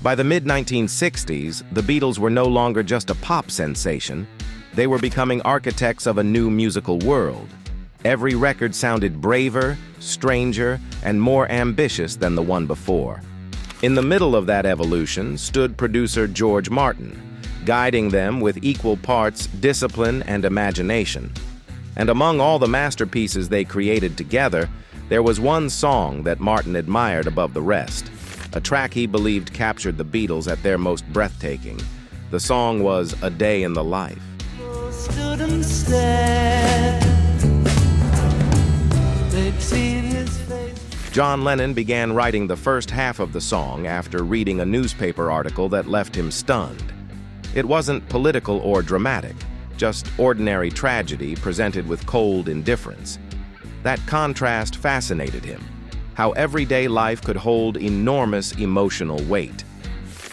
By the mid-1960s, the Beatles were no longer just a pop sensation. They were becoming architects of a new musical world. Every record sounded braver, stranger, and more ambitious than the one before. In the middle of that evolution stood producer George Martin, guiding them with equal parts discipline and imagination. And among all the masterpieces they created together, there was one song that Martin admired above the rest, a track he believed captured the Beatles at their most breathtaking. The song was A Day in the Life. Stood and stared. They'd seen his face. John Lennon began writing the first half of the song after reading a newspaper article that left him stunned. It wasn't political or dramatic, just ordinary tragedy presented with cold indifference. That contrast fascinated him, how everyday life could hold enormous emotional weight.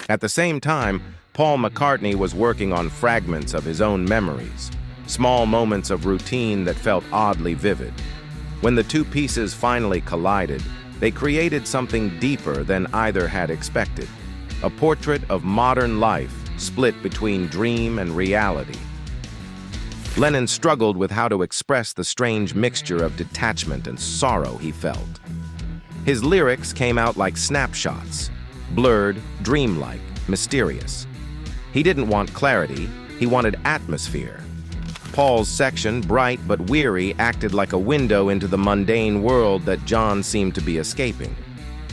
At the same time, Paul McCartney was working on fragments of his own memories, small moments of routine that felt oddly vivid. When the two pieces finally collided, they created something deeper than either had expected, a portrait of modern life split between dream and reality. Lennon struggled with how to express the strange mixture of detachment and sorrow he felt. His lyrics came out like snapshots, blurred, dreamlike, mysterious. He didn't want clarity, he wanted atmosphere. Paul's section, bright but weary, acted like a window into the mundane world that John seemed to be escaping.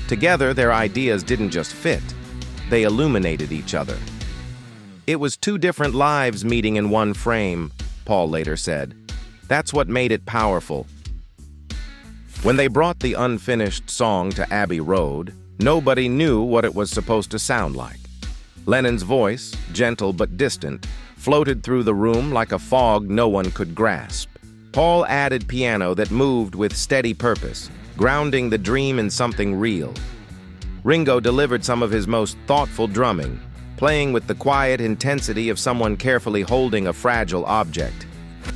Together, their ideas didn't just fit, they illuminated each other. It was two different lives meeting in one frame, Paul later said. That's what made it powerful. When they brought the unfinished song to Abbey Road, nobody knew what it was supposed to sound like. Lennon's voice, gentle but distant, floated through the room like a fog no one could grasp. Paul added piano that moved with steady purpose, grounding the dream in something real. Ringo delivered some of his most thoughtful drumming, playing with the quiet intensity of someone carefully holding a fragile object.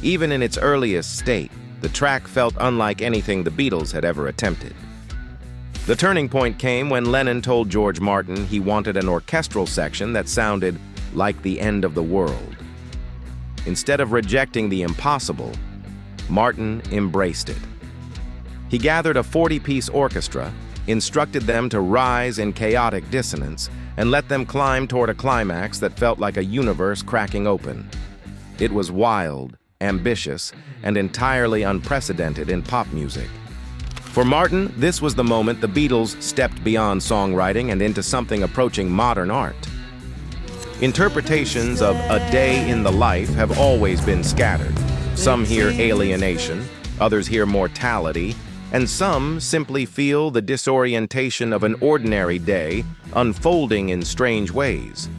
Even in its earliest state, the track felt unlike anything the Beatles had ever attempted. The turning point came when Lennon told George Martin he wanted an orchestral section that sounded like the end of the world. Instead of rejecting the impossible, Martin embraced it. He gathered a 40-piece orchestra, instructed them to rise in chaotic dissonance, and let them climb toward a climax that felt like a universe cracking open. It was wild, ambitious, and entirely unprecedented in pop music. For Martin, this was the moment the Beatles stepped beyond songwriting and into something approaching modern art. Interpretations of A Day in the Life have always been scattered. Some hear alienation, others hear mortality, and some simply feel the disorientation of an ordinary day unfolding in strange ways.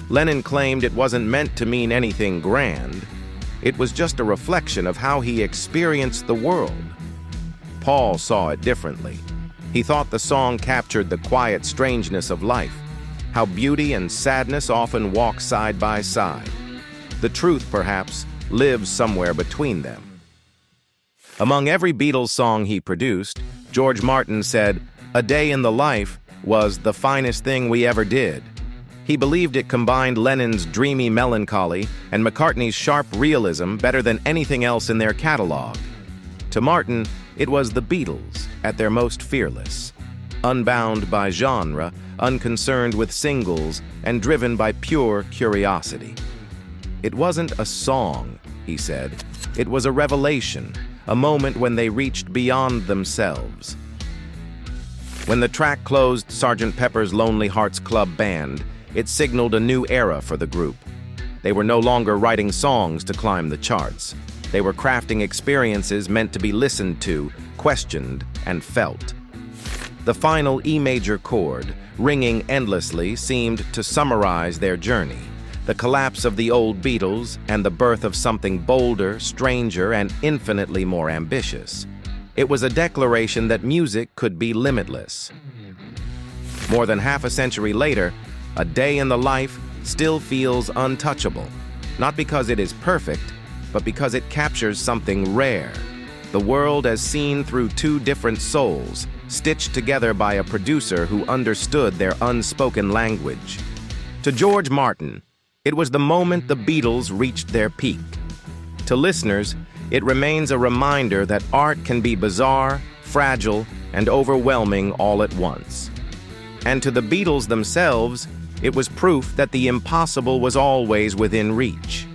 Lennon claimed it wasn't meant to mean anything grand. It was just a reflection of how he experienced the world. Paul saw it differently. He thought the song captured the quiet strangeness of life, how beauty and sadness often walk side by side. The truth, perhaps, lives somewhere between them. Among every Beatles song he produced, George Martin said, "A Day in the Life was the finest thing we ever did." He believed it combined Lennon's dreamy melancholy and McCartney's sharp realism better than anything else in their catalog. To Martin, it was the Beatles at their most fearless, unbound by genre, unconcerned with singles, and driven by pure curiosity. It wasn't a song, he said. It was a revelation, a moment when they reached beyond themselves. When the track closed Sgt. Pepper's Lonely Hearts Club Band, it signaled a new era for the group. They were no longer writing songs to climb the charts. They were crafting experiences meant to be listened to, questioned, and felt. The final E major chord, ringing endlessly, seemed to summarize their journey, the collapse of the old Beatles and the birth of something bolder, stranger, and infinitely more ambitious. It was a declaration that music could be limitless. More than half a century later, A Day in the Life still feels untouchable, not because it is perfect, but because it captures something rare, the world as seen through two different souls, stitched together by a producer who understood their unspoken language. To George Martin, it was the moment the Beatles reached their peak. To listeners, it remains a reminder that art can be bizarre, fragile, and overwhelming all at once. And to the Beatles themselves, it was proof that the impossible was always within reach.